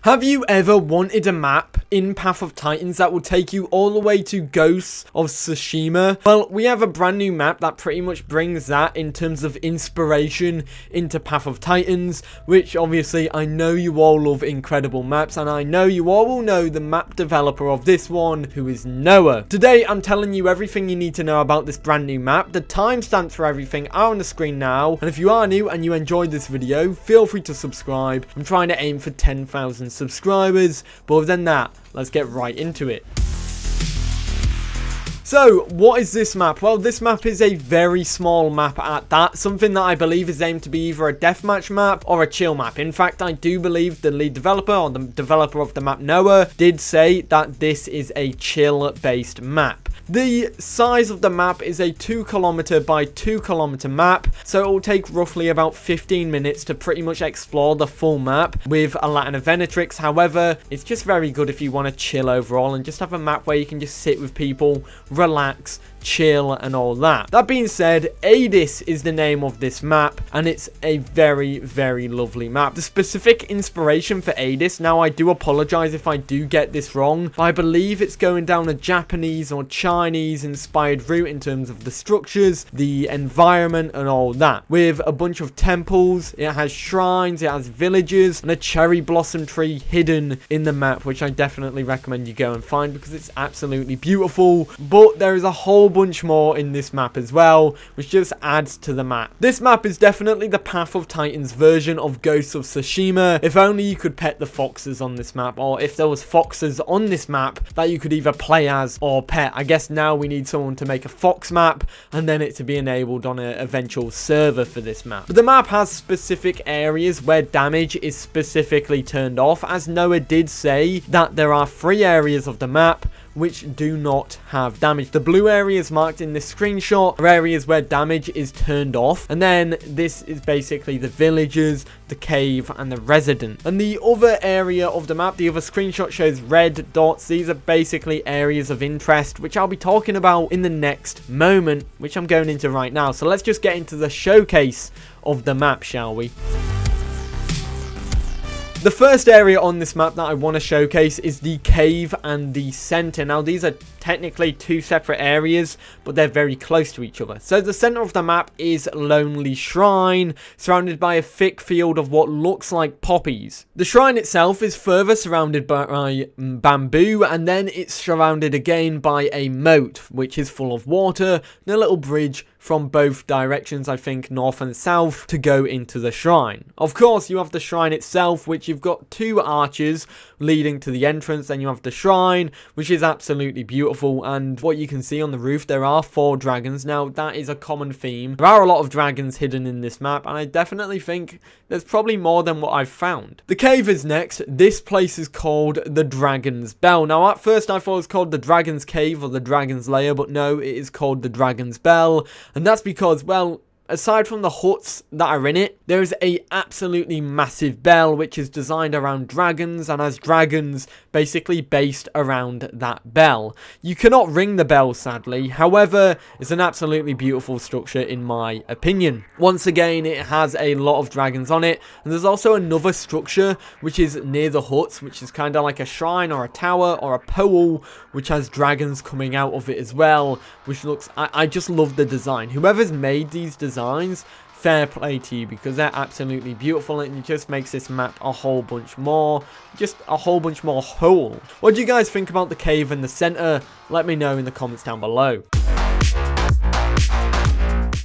Have you ever wanted a map in Path of Titans that will take you all the way to Ghosts of Tsushima? Well, we have a brand new map that pretty much brings that in terms of inspiration into Path of Titans, which obviously I know you all love incredible maps, and I know you all will know the map developer of this one, who is Noah. Today, I'm telling you everything you need to know about this brand new map. The timestamps for everything are on the screen now, and if you are new and you enjoyed this video, feel free to subscribe. I'm trying to aim for 10,000 subscribers, but other than that, let's get right into it. So, what is this map? Well, this map is a very small map at that, something that I believe is aimed to be either a deathmatch map or a chill map. In fact, I do believe the lead developer, or the developer of the map, Noah, did say that this is a chill-based map. The size of the map is a 2 km by 2 km map, so it will take roughly about 15 minutes to pretty much explore the full map with a Latin of Venatrix. However, it's just very good if you want to chill overall and just have a map where you can just sit with people, relax, chill, and all that. That being said, Aedis is the name of this map, and it's a very, very lovely map. The specific inspiration for Aedis, now I do apologize if I do get this wrong, but I believe it's going down a Japanese or Chinese inspired route in terms of the structures, the environment, and all that. With a bunch of temples, it has shrines, it has villages, and a cherry blossom tree hidden in the map, which I definitely recommend you go and find because it's absolutely beautiful. But there is a whole bunch more in this map as well, which just adds to the map. This map is definitely the Path of Titans version of Ghosts of Tsushima. If only you could pet the foxes on this map, or if there was foxes on this map that you could either play as or pet. I guess now we need someone to make a fox map and then it to be enabled on an eventual server for this map. But the map has specific areas where damage is specifically turned off, as Noah did say that there are 3 areas of the map which do not have damage. The blue areas marked in this screenshot are areas where damage is turned off, and then this is basically the villagers, the cave, and the resident. And the other area of the map, the other screenshot shows red dots. These are basically areas of interest, which I'll be talking about in the next moment, which I'm going into right now. So let's just get into the showcase of the map, shall we? The first area on this map that I want to showcase is the cave and the center. Now, these are technically 2 separate areas, but they're very close to each other. So the center of the map is Lonely Shrine, surrounded by a thick field of what looks like poppies. The shrine itself is further surrounded by bamboo, and then it's surrounded again by a moat, which is full of water, and a little bridge from both directions, I think north and south, to go into the shrine. Of course, you have the shrine itself, which you've got 2 arches leading to the entrance. Then you have the shrine, which is absolutely beautiful, and what you can see on the roof, there are 4 dragons. Now, that is a common theme. There are a lot of dragons hidden in this map, and I definitely think there's probably more than what I've found. The cave is next. This place is called the Dragon's Bell. Now, at first I thought it was called the Dragon's Cave or the Dragon's Lair, but no, it is called the Dragon's Bell. And that's because, well, aside from the huts that are in it, there is a absolutely massive bell which is designed around dragons and has dragons basically based around that bell. You cannot ring the bell, sadly. However, it's an absolutely beautiful structure in my opinion. Once again, it has a lot of dragons on it, and there's also another structure which is near the huts, which is kind of like a shrine or a tower or a pole, which has dragons coming out of it as well, which looks, I just love the design. Whoever's made these designs, fair play to you, because they're absolutely beautiful, and it just makes this map a whole bunch more, whole. What do you guys think about the cave and the center? Let me know in the comments down below.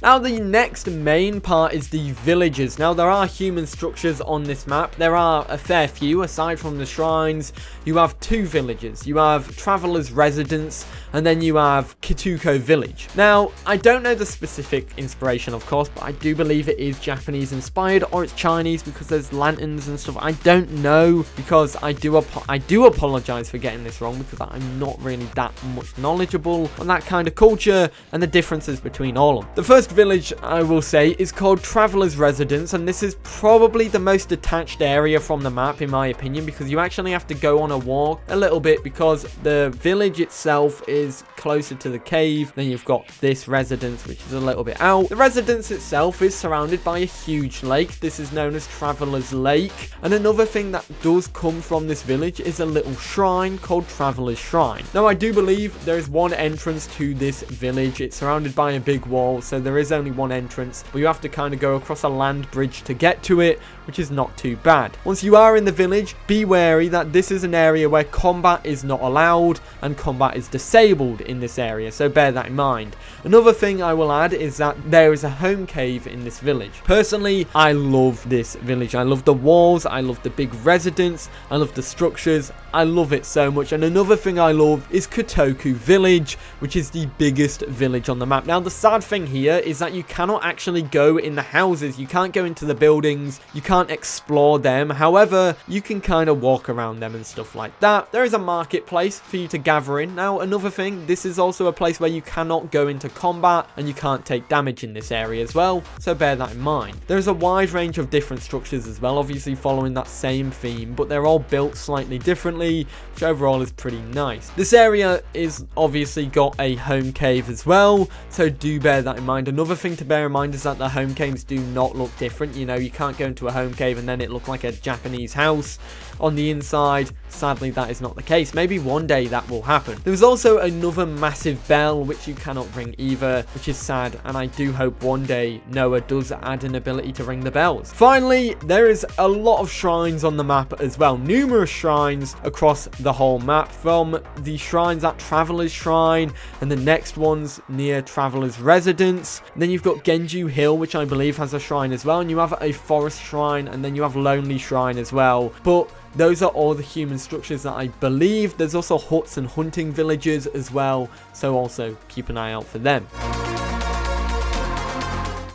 Now, the next main part is the villages. Now, there are human structures on this map. There are a fair few. Aside from the shrines, you have 2 villages. You have Traveler's Residence, and then you have Kituko Village. Now, I don't know the specific inspiration, of course, but I do believe it is Japanese inspired, or it's Chinese because there's lanterns and stuff. I don't know, because I do apologize for getting this wrong, because I'm not really that much knowledgeable on that kind of culture and the differences between all of them. The first village, I will say, is called Traveler's Residence, and this is probably the most detached area from the map, in my opinion, because you actually have to go on a walk a little bit, because the village itself is closer to the cave. Then you've got this residence, which is a little bit out. The residence itself is surrounded by a huge lake. This is known as Traveler's Lake, and another thing that does come from this village is a little shrine called Traveler's Shrine. Now, I do believe there is one entrance to this village. It's surrounded by a big wall, so there is only one entrance, but you have to kind of go across a land bridge to get to it, which is not too bad. Once you are in the village, be wary that this is an area where combat is not allowed and combat is disabled in this area, so bear that in mind. Another thing I will add is that there is a home cave in this village. Personally, I love this village. I love the walls, I love the big residence, I love the structures, I love it so much. And another thing I love is Kotoku Village, which is the biggest village on the map. Now, the sad thing here is that you cannot actually go in the houses, you can't go into the buildings, you can't explore them. However, you can kind of walk around them and stuff like that. There is a marketplace for you to gather in. Now, another thing, this is also a place where you cannot go into combat and you can't take damage in this area as well, so bear that in mind. There's a wide range of different structures as well, obviously following that same theme, but they're all built slightly differently, which overall is pretty nice. This area is obviously got a home cave as well, so do bear that in mind. Another thing to bear in mind is that the home caves do not look different. You know, you can't go into a home cave and then it look like a Japanese house on the inside. Sadly, that is not the case. Maybe one day that will happen. There's also another massive bell which you cannot ring either, which is sad, and I do hope one day Noah does add an ability to ring the bells. Finally, there is a lot of shrines on the map as well. Numerous shrines across the whole map, from the shrines at Traveler's Shrine and the next ones near Traveler's Residence. And then you've got Genju Hill, which I believe has a shrine as well, and you have a forest shrine, and then you have Lonely Shrine as well. But those are all the human structures that I believe. There's also huts and hunting villages as well, so also keep an eye out for them.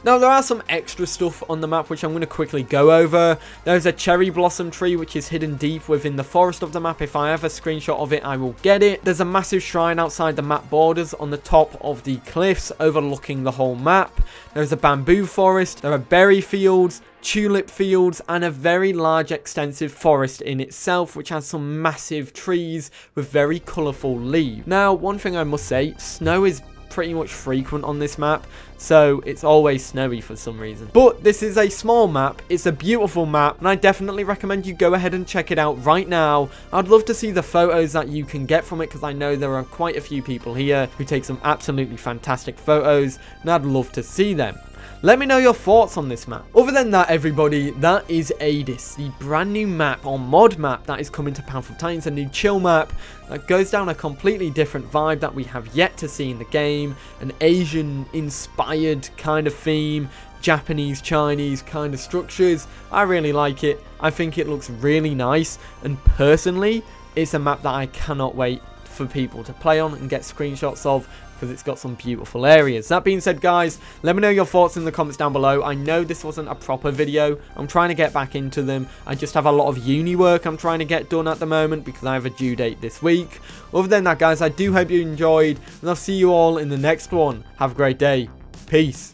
Now, there are some extra stuff on the map which I'm going to quickly go over. There's a cherry blossom tree which is hidden deep within the forest of the map. If I have a screenshot of it, I will get it. There's a massive shrine outside the map borders on the top of the cliffs overlooking the whole map. There's a bamboo forest. There are berry fields, tulip fields, and a very large extensive forest in itself, which has some massive trees with very colourful leaves. Now, one thing I must say, snow is pretty much frequent on this map, so it's always snowy for some reason. But this is a small map, it's a beautiful map, and I definitely recommend you go ahead and check it out right now. I'd love to see the photos that you can get from it, because I know there are quite a few people here who take some absolutely fantastic photos, and I'd love to see them. Let me know your thoughts on this map. Other than that, everybody, that is Aedis, the brand new map or mod map that is coming to Pathoftitans, a new chill map that goes down a completely different vibe that we have yet to see in the game, an Asian inspired kind of theme, Japanese, Chinese kind of structures. I really like it. I think it looks really nice, and personally, it's a map that I cannot wait for people to play on and get screenshots of, because it's got some beautiful areas. That being said, guys, let me know your thoughts in the comments down below. I know this wasn't a proper video. I'm trying to get back into them. I just have a lot of uni work I'm trying to get done at the moment because I have a due date this week. Other than that, guys, I do hope you enjoyed, and I'll see you all in the next one. Have a great day. Peace.